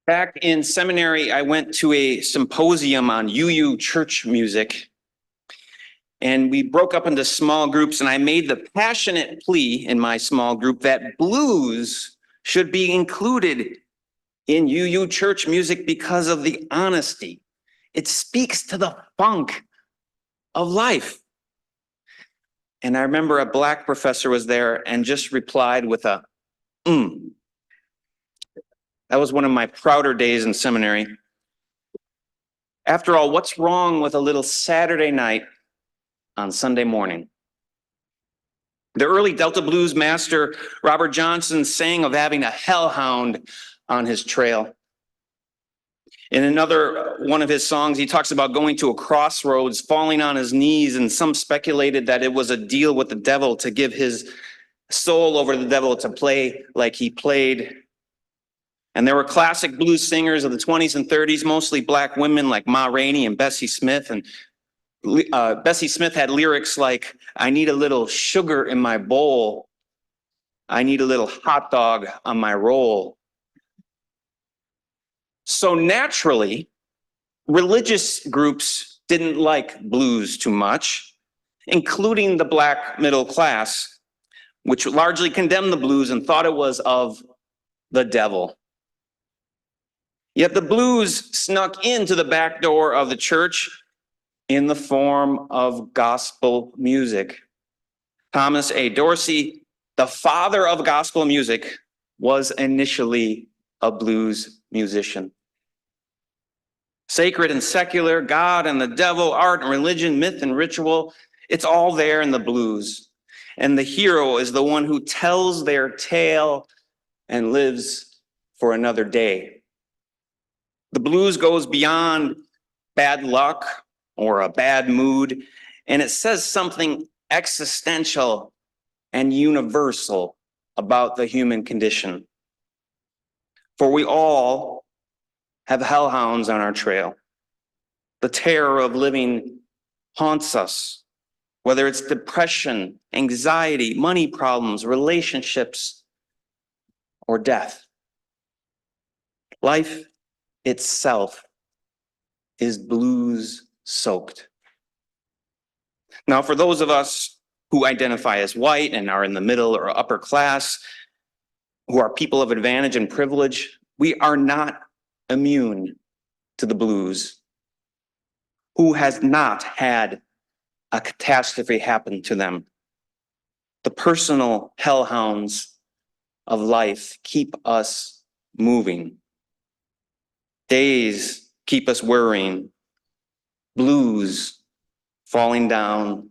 Back in seminary, I went to a symposium on UU church music, and we broke up into small groups, and I made the passionate plea in my small group that blues should be included in UU church music because of the honesty. It speaks to the funk of life. And I remember a black professor was there and just replied with a, That was one of my prouder days in seminary. After all, what's wrong with a little Saturday night on Sunday morning? The early Delta blues master, Robert Johnson, sang of having a hellhound on his trail. In another one of his songs, he talks about going to a crossroads, falling on his knees, and some speculated that it was a deal with the devil to give his soul over to the devil to play like he played. And there were classic blues singers of the 20s and 30s, mostly black women like Ma Rainey and Bessie Smith. And Bessie Smith had lyrics like, I need a little sugar in my bowl. I need a little hot dog on my roll. So naturally, religious groups didn't like blues too much, including the black middle class, which largely condemned the blues and thought it was of the devil. Yet the blues snuck into the back door of the church in the form of gospel music. Thomas A. Dorsey, the father of gospel music, was initially a blues musician. Sacred and secular, God and the devil, art and religion, myth and ritual, it's all there in the blues. And the hero is the one who tells their tale and lives for another day. The blues goes beyond bad luck or a bad mood, and it says something existential and universal about the human condition. For we all have hellhounds on our trail. The terror of living haunts us, whether it's depression, anxiety, money problems, relationships, or death. Life itself is blues soaked. Now, for those of us who identify as white and are in the middle or upper class, who are people of advantage and privilege, we are not immune to the blues. Who has not had a catastrophe happen to them? The personal hellhounds of life keep us moving. Days keep us worrying. Blues falling down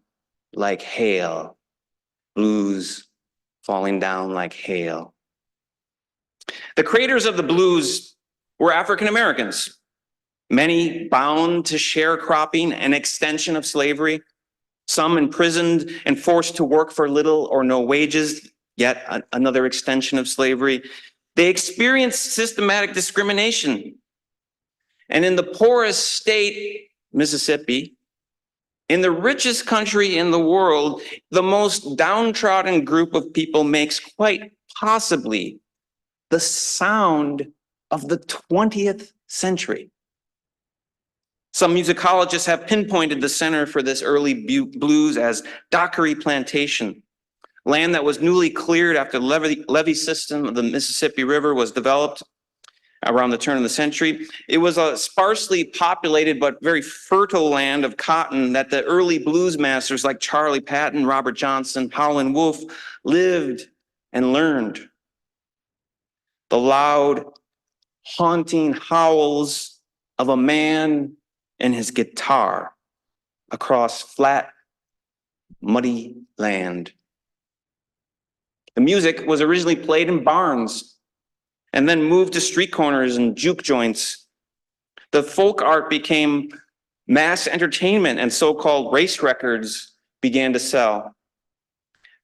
like hail. Blues falling down like hail. The creators of the blues were African Americans, many bound to sharecropping, an extension of slavery, some imprisoned and forced to work for little or no wages, yet another extension of slavery. They experienced systematic discrimination. And in the poorest state, Mississippi, in the richest country in the world, the most downtrodden group of people makes quite possibly the sound of the 20th century. Some musicologists have pinpointed the center for this early blues as Dockery Plantation, land that was newly cleared after the levee system of the Mississippi River was developed around the turn of the century. It was a sparsely populated but very fertile land of cotton that the early blues masters like Charlie Patton, Robert Johnson, Howlin' Wolf lived and learned. The loud, haunting howls of a man and his guitar across flat, muddy land. The music was originally played in barns and then moved to street corners and juke joints. The folk art became mass entertainment, and so-called race records began to sell.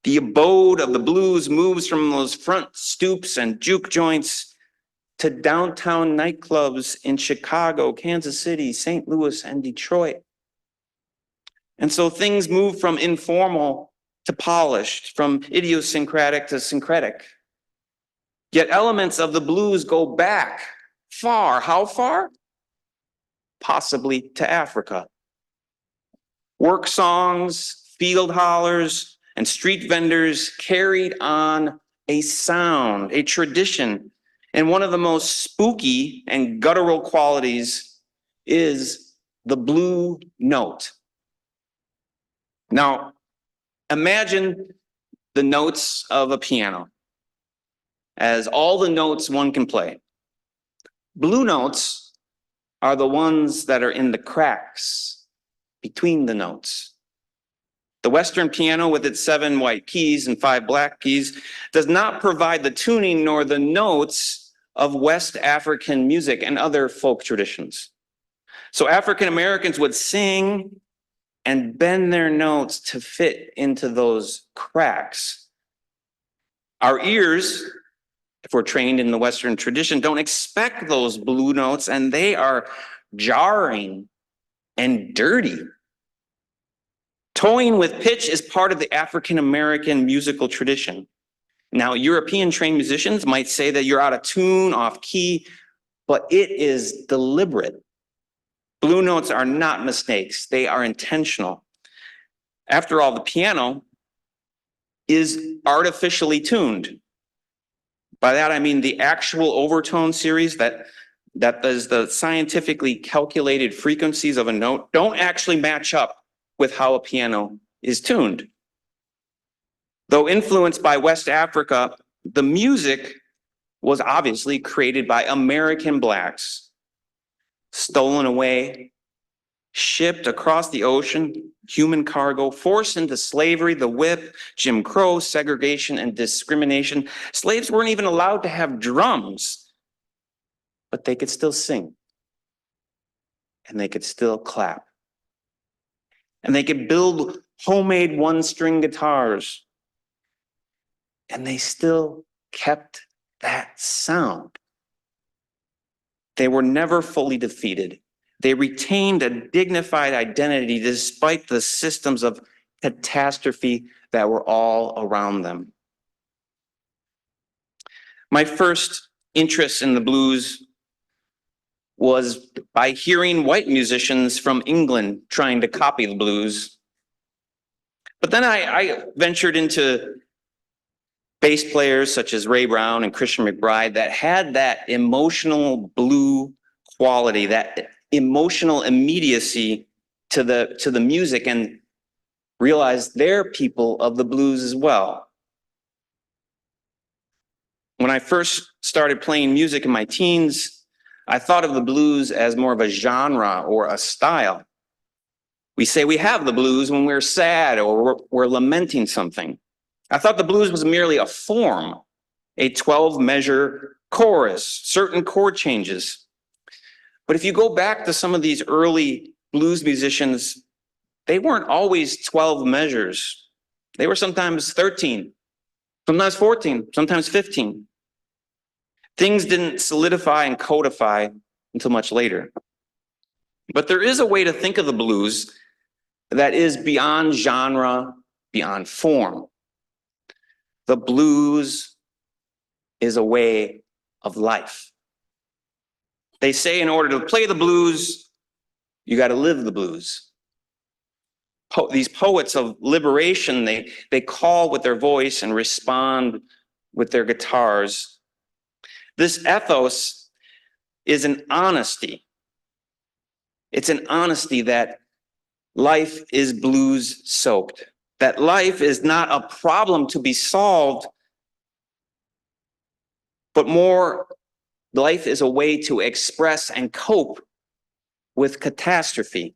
The abode of the blues moves from those front stoops and juke joints to downtown nightclubs in Chicago, Kansas City, St. Louis, and Detroit. And so things move from informal to polished, from idiosyncratic to syncretic. Yet elements of the blues go back far. How far? Possibly to Africa. Work songs, field hollers, and street vendors carried on a sound, a tradition. And one of the most spooky and guttural qualities is the blue note. Now, imagine the notes of a piano as all the notes one can play. Blue notes are the ones that are in the cracks between the notes. The Western piano, with its 7 white keys and 5 black keys, does not provide the tuning nor the notes of West African music and other folk traditions. So African Americans would sing and bend their notes to fit into those cracks. Our ears, if we're trained in the Western tradition, don't expect those blue notes, and they are jarring and dirty. Toying with pitch is part of the African American musical tradition. Now, European trained musicians might say that you're out of tune, off key, but it is deliberate. Blue notes are not mistakes, they are intentional. After all, the piano is artificially tuned. By that, I mean the actual overtone series that is the scientifically calculated frequencies of a note don't actually match up with how a piano is tuned. Though influenced by West Africa, the music was obviously created by American blacks, stolen away, shipped across the ocean, human cargo, forced into slavery, the whip, Jim Crow, segregation, and discrimination. Slaves weren't even allowed to have drums, but they could still sing, and they could still clap. And they could build homemade one-string guitars, and they still kept that sound. They were never fully defeated. They retained a dignified identity despite the systems of catastrophe that were all around them. My first interest in the blues was by hearing white musicians from England trying to copy the blues. But then I ventured into bass players such as Ray Brown and Christian McBride that had that emotional blue quality, that emotional immediacy to the music, and realized they're people of the blues as well. When I first started playing music in my teens, I thought of the blues as more of a genre or a style. We say we have the blues when we're sad or we're lamenting something. I thought the blues was merely a form, a 12-measure chorus, certain chord changes. But if you go back to some of these early blues musicians, they weren't always 12 measures. They were sometimes 13, sometimes 14, sometimes 15. Things didn't solidify and codify until much later. But there is a way to think of the blues that is beyond genre, beyond form. The blues is a way of life. They say in order to play the blues, you got to live the blues. These poets of liberation, they call with their voice and respond with their guitars. This ethos is an honesty. It's an honesty that life is blues soaked, that life is not a problem to be solved, but more, life is a way to express and cope with catastrophe.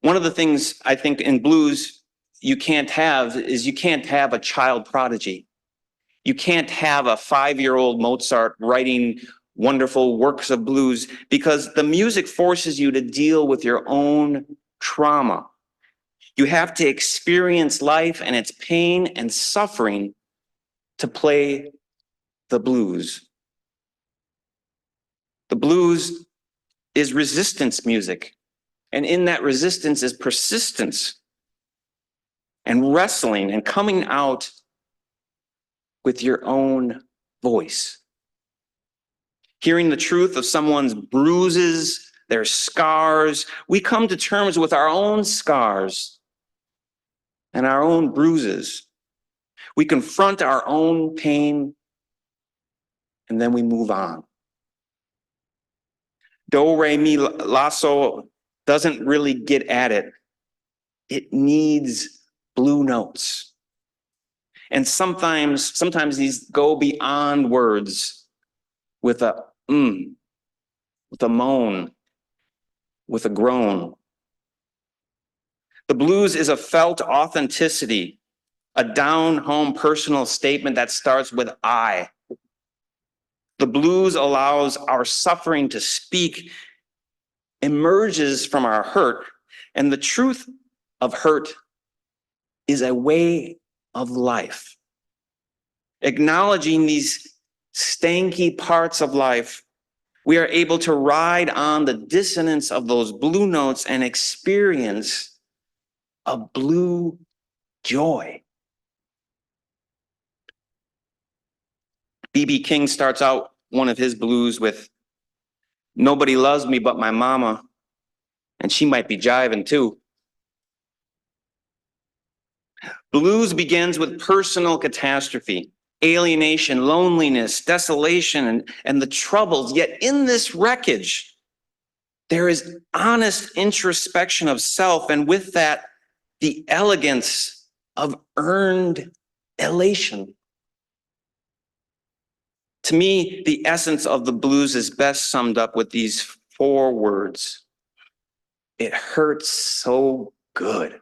One of the things I think in blues you can't have is you can't have a child prodigy. You can't have a 5-year-old Mozart writing wonderful works of blues, because the music forces you to deal with your own trauma. You have to experience life and its pain and suffering to play the blues. The blues is resistance music, and in that resistance is persistence and wrestling and coming out with your own voice. Hearing the truth of someone's bruises, their scars, we come to terms with our own scars and our own bruises. We confront our own pain, and then we move on. Do, re, mi, la, sol doesn't really get at it. It needs blue notes. And sometimes these go beyond words with a with a moan, with a groan. The blues is a felt authenticity, a down-home personal statement that starts with I. The blues allows our suffering to speak, emerges from our hurt, and the truth of hurt is a way of life. Acknowledging these stanky parts of life, we are able to ride on the dissonance of those blue notes and experience a blue joy. B.B. King starts out one of his blues with, "Nobody loves me but my mama, and she might be jiving too." Blues begins with personal catastrophe, alienation, loneliness, desolation, and the troubles. Yet in this wreckage, there is honest introspection of self, and with that, the elegance of earned elation. To me, the essence of the blues is best summed up with these 4 words. It hurts so good.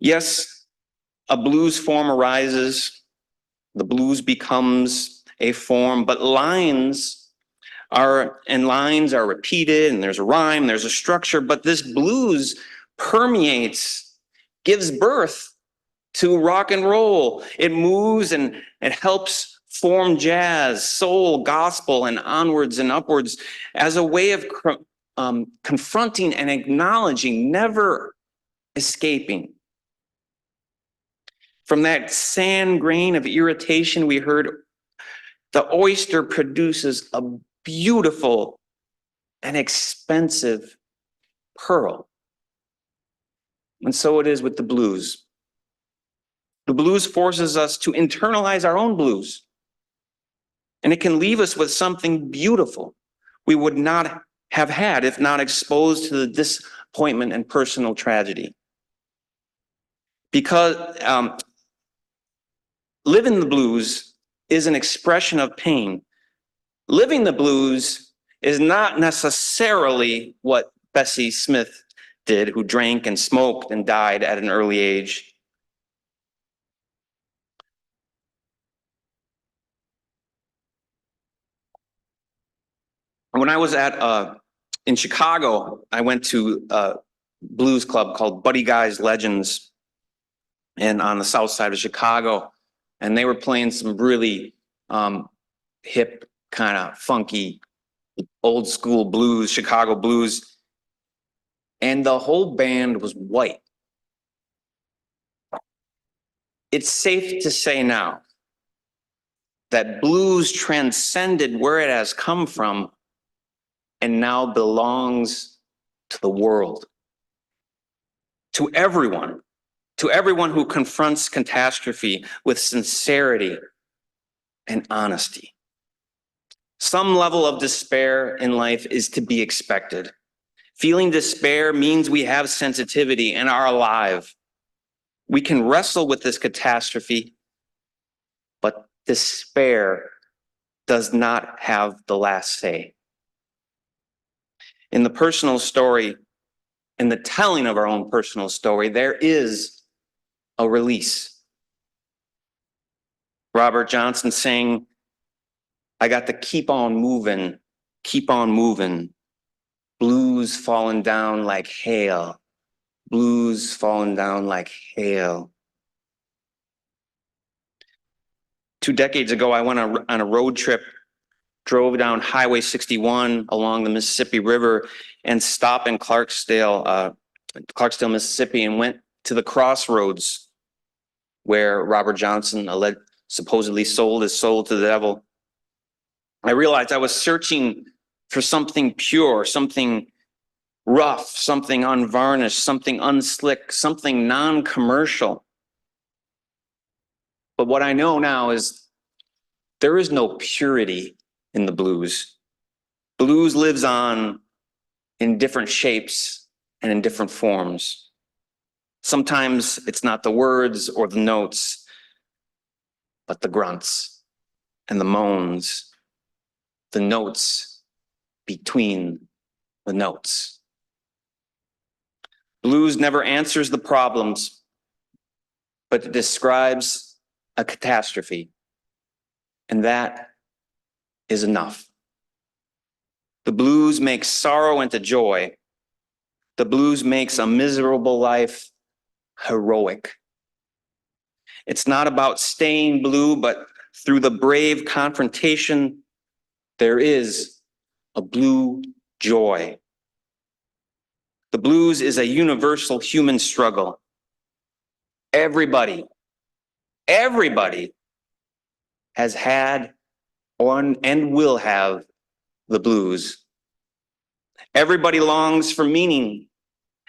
Yes, a blues form arises, the blues becomes a form, but lines are repeated, and there's a rhyme, there's a structure, but this blues permeates, gives birth to rock and roll. It moves and it helps form jazz, soul, gospel, and onwards and upwards as a way of confronting and acknowledging, never escaping. From that sand grain of irritation we heard, the oyster produces a beautiful and expensive pearl. And so it is with the blues. The blues forces us to internalize our own blues. And it can leave us with something beautiful we would not have had if not exposed to the disappointment and personal tragedy. Because living the blues is an expression of pain. Living the blues is not necessarily what Bessie Smith did, who drank and smoked and died at an early age. When I was in Chicago, I went to a blues club called Buddy Guy's Legends, and on the south side of Chicago, and they were playing some really hip, kind of funky, old school blues, Chicago blues, and the whole band was white. It's safe to say now that blues transcended where it has come from and now belongs to the world, to everyone who confronts catastrophe with sincerity and honesty. Some level of despair in life is to be expected. Feeling despair means we have sensitivity and are alive. We can wrestle with this catastrophe, but despair does not have the last say. In the personal story, in the telling of our own personal story, there is a release. Robert Johnson saying, "I got to keep on moving, blues falling down like hail, blues falling down like hail." 2 decades ago, I went on a road trip, drove down Highway 61 along the Mississippi River and stopped in Clarksdale, Mississippi, and went to the crossroads where Robert Johnson supposedly sold his soul to the devil. I realized I was searching for something pure, something rough, something unvarnished, something unslick, something non-commercial. But what I know now is there is no purity in the blues. Blues lives on in different shapes and in different forms. Sometimes it's not the words or the notes, but the grunts and the moans, the notes between the notes. Blues never answers the problems, but it describes a catastrophe, and that is enough. The blues makes sorrow into joy. The blues makes a miserable life heroic. It's not about staying blue, but through the brave confrontation, there is a blue joy. The blues is a universal human struggle. Everybody has had and will have the blues. Everybody longs for meaning.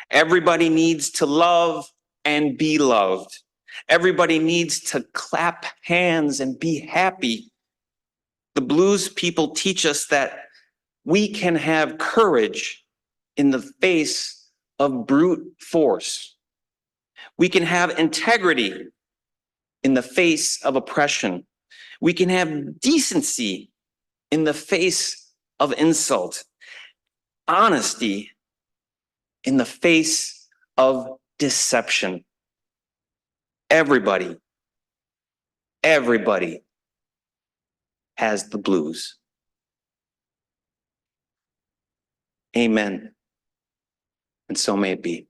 Everybody needs to love and be loved. Everybody needs to clap hands and be happy. The blues people teach us that we can have courage in the face of brute force. We can have integrity in the face of oppression. We can have decency in the face of insult. Honesty in the face of deception. Everybody has the blues. Amen. And so may it be.